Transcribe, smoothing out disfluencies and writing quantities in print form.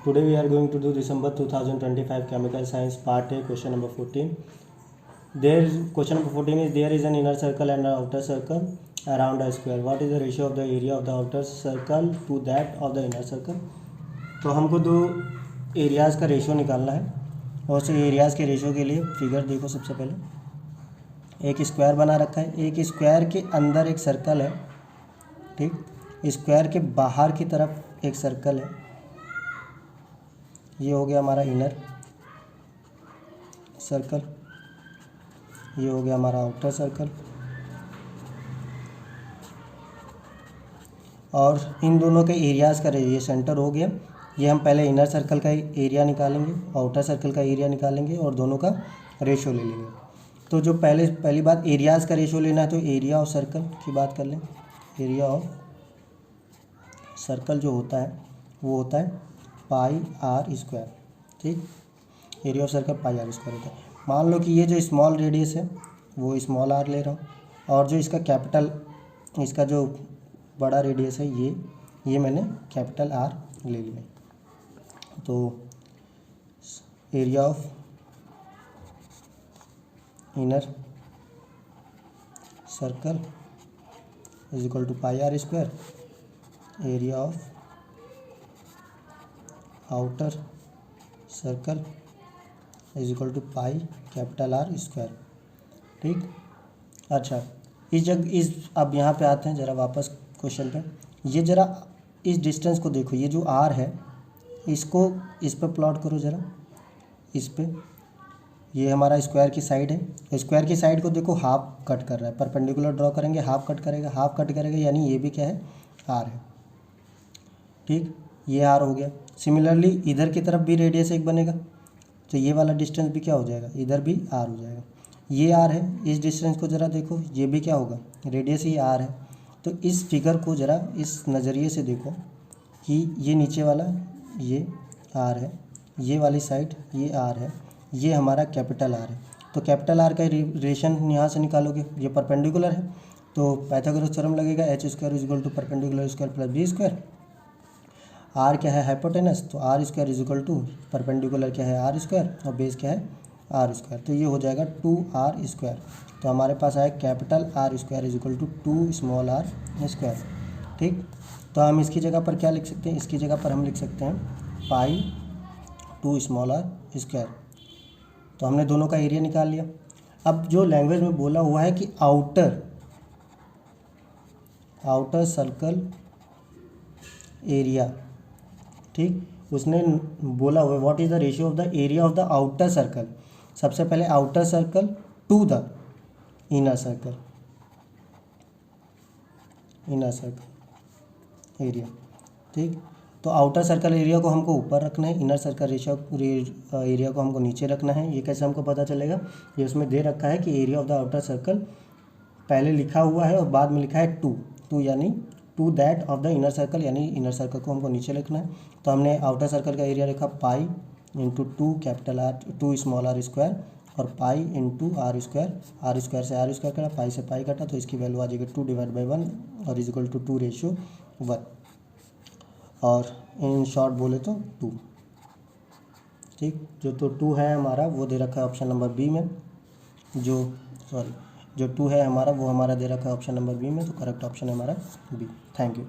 Today we are going to do December 2025 Chemical Science Part A, question number 14. Question number 14 is, there is an inner circle and an outer circle around a square. What is the ratio of the area of the outer circle to that of the inner circle? तो हमको दो areas का ratio निकालना है, और उस areas के ratio के लिए फिगर देखो। सबसे पहले एक स्क्वायर बना रखा है, एक स्क्वायर के अंदर एक सर्कल है, ठीक। स्क्वायर के बाहर की तरफ एक सर्कल है, ये हो गया हमारा इनर सर्कल, ये हो गया हमारा आउटर सर्कल। और इन दोनों के एरियाज़ का ये सेंटर हो गया। ये हम पहले इनर सर्कल का एरिया निकालेंगे, आउटर सर्कल का एरिया निकालेंगे और दोनों का रेशियो ले लेंगे। तो जो पहली बात एरियाज़ का रेशियो लेना है, तो एरिया ऑफ सर्कल की बात कर लें। एरिया ऑफ सर्कल जो होता है वो होता है पाई आर स्क्वायर, ठीक। Area of circle pi r square होता है। मान लो कि ये जो स्मॉल रेडियस है वो स्मॉल आर ले रहा हूँ, और जो इसका कैपिटल, इसका जो बड़ा रेडियस है ये मैंने कैपिटल आर ले लिया। तो area of inner circle is equal to pi r square, area of outer circle is equal to pi capital r square, ठीक। अच्छा, अब यहाँ पे आते हैं जरा वापस क्वेश्चन पे। ये जरा इस डिस्टेंस को देखो, ये जो आर है इसको इस पर प्लॉट करो जरा, इस पे। ये हमारा स्क्वायर की साइड है, स्क्वायर की साइड को देखो हाफ कट कर रहा है, परपेंडिकुलर ड्रॉ करेंगे, हाफ कट करेगा, हाफ कट करेगा, यानी ये भी क्या है, आर है, ठीक। ये आर हो गया। सिमिलरली इधर की तरफ भी रेडियस एक बनेगा, तो ये वाला डिस्टेंस भी क्या हो जाएगा, इधर भी आर हो जाएगा। ये आर है, इस डिस्टेंस को ज़रा देखो, ये भी क्या होगा, रेडियस ही आर है। तो इस फिगर को ज़रा इस नज़रिए से देखो कि ये नीचे वाला ये आर है, ये वाली साइड ये आर है, ये हमारा कैपिटल आर है। तो कैपिटल आर का रिलेशन यहाँ से निकालोगे, ये परपेंडिकुलर है, तो पाइथागोरस थ्योरम लगेगा, h square is equal to perpendicular square plus b square. R क्या है, हाइपोटेनस, तो r square is equal to perpendicular क्या है, आर स्क्वायर, और बेस क्या है, आर स्क्वायर। तो ये हो जाएगा 2r स्क्वायर। तो हमारे पास आया capital r square is equal to 2 small r square, ठीक। तो हम इसकी जगह पर क्या लिख सकते हैं, इसकी जगह पर हम लिख सकते हैं पाई 2 स्मॉल आर स्क्वायर। तो हमने दोनों का एरिया निकाल लिया। अब जो लैंग्वेज में बोला हुआ है कि आउटर सर्कल एरिया, ठीक, उसने बोला हुआ है what is the ratio of the area of the outer circle. सबसे पहले outer circle to the inner circle, area, ठीक। तो आउटर सर्कल एरिया को हमको ऊपर रखना है, इनर सर्कल एरिया को हमको नीचे रखना है। ये कैसे हमको पता चलेगा, ये उसमें दे रखा है कि area of the outer circle पहले लिखा हुआ है और बाद में लिखा है टू यानी to that of the inner circle, यानी इनर सर्कल को हमको नीचे लिखना है। तो हमने आउटर सर्कल का एरिया लिखा pi into 2 capital r 2 small r square, और पाई इंटू आर स्क्वायर से आर स्क्वायर कटा, पाई से पाई कटा, तो इसकी वैल्यू आ जाएगी 2 डिवाइड बाई 1 और इज इक्वल टू 2:1, और इन शॉर्ट बोले तो 2, ठीक। जो 2 है हमारा वो दे रखा है ऑप्शन नंबर बी में, जो 2 है हमारा वो हमारा दे रखा है ऑप्शन नंबर बी में, तो करेक्ट ऑप्शन है हमारा बी। Thank you.